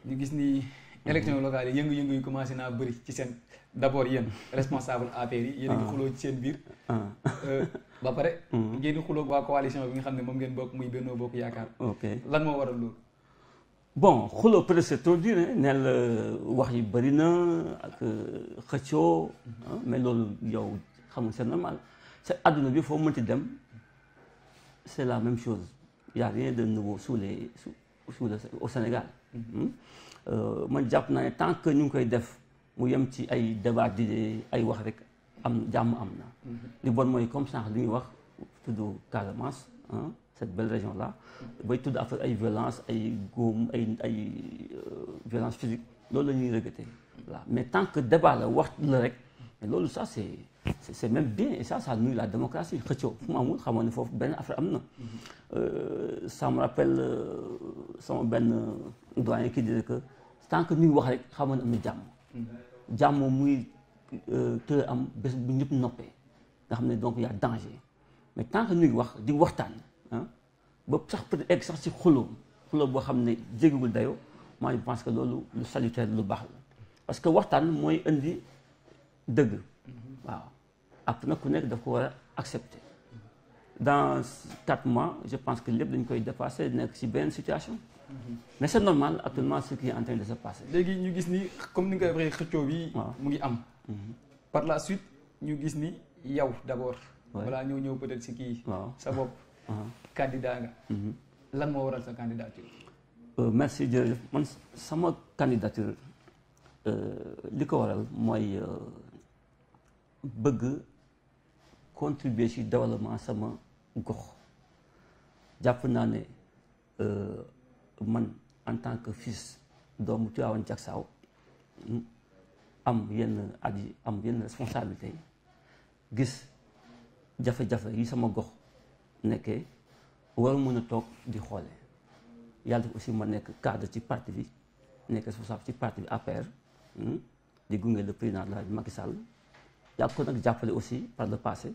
ñu gis ni élection locale yi yëngu-yëngu yi commencé naa bëri ci seen d'abord yéen responsable APR yi yéen a ngi xuloo ci seen biir ba pare ngeen di xuloo waa coalition bi nga xam ne moom ngeen bokk muy Benno Bokk Yaakaar. ok lan moo waral loolu. bon xuloo peut-être c'est trop dur neel wax yi bëri na ak xëccoo mais loolu yow xamul c'est normal c'est àdduna bi foo mënti dem c'est la même chose il y a rien de nouveau au Sénégal. man jàpp naa ne tant que ñu ngi koy def mu yem ci ay débat d'idées ay wax rek am jàmm am na. li bon mooy comme sànq li ñuy wax tudd Casamance cette belle région là bay tudd affaire ay violence ay góom ay violence physique loolu la ñuy regretter voilà mais tant que débat la wax la rek mais loolu ça c'est même bien et ça nuit la démocratie xëccoo fu mu amul xamoon ne foofu benn affaire am na. ça me rappelle sama benn doyen qui disait que tant que ñuy wax rek xamoon ne am na jàmm. jàmm muy te am bés bu ñëpp noppee nga xam ne donc y a danger mais tant que ñuy wax di waxtaan ba sax peut-être egg sax ci xuloo boo xam ne jéggiwul dayoo moi je pense que loolu lu salutaire lu baax la parce que waxtaan mooy indi dëgg waaw après nag ku nekk daf ko war a accepter dans 4 mois je pense que lépp dañ koy dépasser nekk ci benn situation mais c'est normal actuellement ce qui est en train de se passer. léegi ñu gis ni comme ni nga koy waxee xëccoo bi mu ngi am par la suite ñu gis ni yow d'abord balaa ñëw peut-être ci kii sa bopp candidat nga lan moo waral sa candidature. merci jërëjëf man sama candidature li ko waral mooy bëgg contribuer ci développement sama gox jàpp naa ne man en tant que fils doomu Tivaouane Diacksao am yenn at yi am yenn responsabilité yi gis jafe-jafe yi sama gox nekkee war mën a toog di xoole yàlla def aussi ma nekk cadre ci parti bi nekk responsable ci parti bi APR di gunge le président de la République Macky Sall yàgg ko nag jàppale aussi par le passé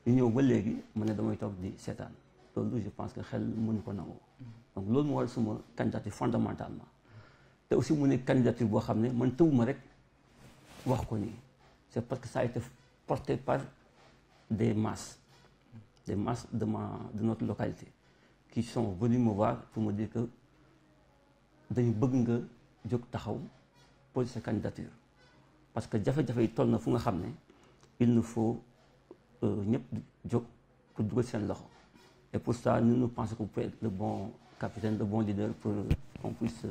ñu ñëw ba léegi ma ne damay toog di seetaan loolu je pense que xel mënu ko nangu donc loolu moo war suma candidature fondamentalement te aussi mu ne candidature boo xam ne man tëwuma rek wax ko nii c'est parce que ça a été porté par des masses de notre localité qui sont venus me voir pour me dire que dañu bëgg nga jóg taxaw poser sa candidature parce que jafe-jafe yi toll na fu nga xam ne il nous faut ñëpp jóg pour dugal seen loxo et pour ça nous pensons que vous pouvez être le bon capitaine le bon leader pour qu'on puisse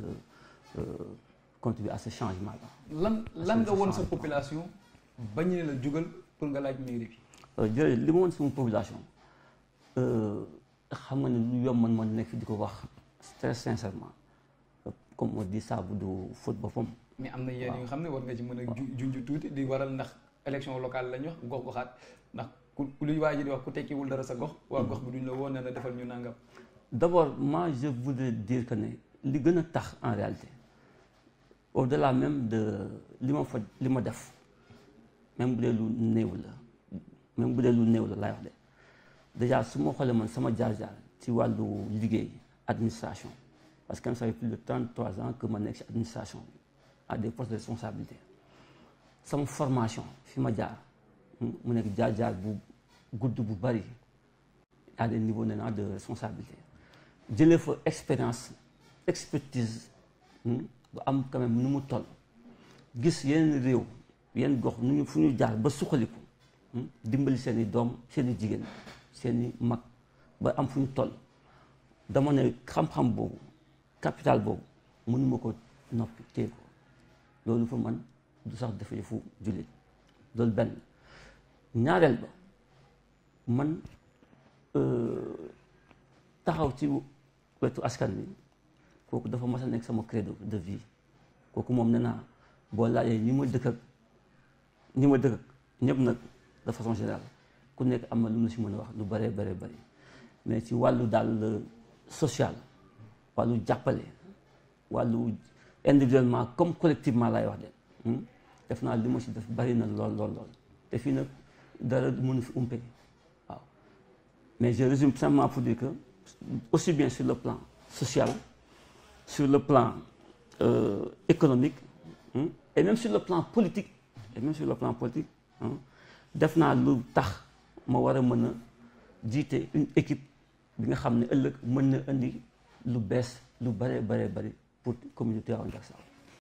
contribuer à ce changement là. lan nga woon sa population bañ ne la jógal pour nga laaj mairie bi. jërëjëf li ma woon sama population xam nga ne lu yomb man nekk fi di ko wax très sincèrement comme on dit ça bu du faute boppam. mais am na yéen yi nga xam ne war nga ci mën a junj tuuti di waral ndax élection locale lañ wax gox-goxaat ndax ku luy waa ji di wax ku tekkiwul dara sa gox. waa gox bi duñ la woon ne la defal ñu nangam. d'abord moi je voudrais dire que ne li gën a tax en réalité au-delà même de li ma def même bu dee lu néew la laay wax de déjà su ma xoolee man sama jaar-jaar ci wàllu liggéey administration parce que ça fait plus de 33 ans que ma nekk ci administration à des postes de responsabilité sama formation fi ma jaar mu nekk jaar-jaar bu gudd bu bari à des niveaux maintenant de responsabilité jëlee fa expertise bu am quand même nu mu toll gis yeneen réew yenn gox fu ñu jaar ba suqaliku dimbali seen i doom seen i jigéen seen i mag ba am fu ñu toll dama ne xam-xam boobu capital boobu mënuma ko noppi téye ko loolu fa man du sax dafa yëfu jullit loolu benn ñaareel ba man taxaw ci wetu askan wi kooku dafa mas a nekk sama credo de vie kooku moom nee naa boo laajee ñi ma dëkk ak ñëpp nag de façon générale ku nekk am na lu mu si mën a wax lu bëree bëri mais ci wàllu daal social wàllu jàppale wàllu individuellement comme collectivement laay wax de def naa li ma si def bëri na lool te fii nag dara mënu fi umpe waaw mais je résume simplement pour dire que aussi bien sur le plan social sur le plan économique et même sur le plan politique def naa lu tax ma war a mën a jiite une équipe bi nga xam ne ëllëg mën na indi lu bees lu bare bare bari pour communauté Tivaouane Diacksao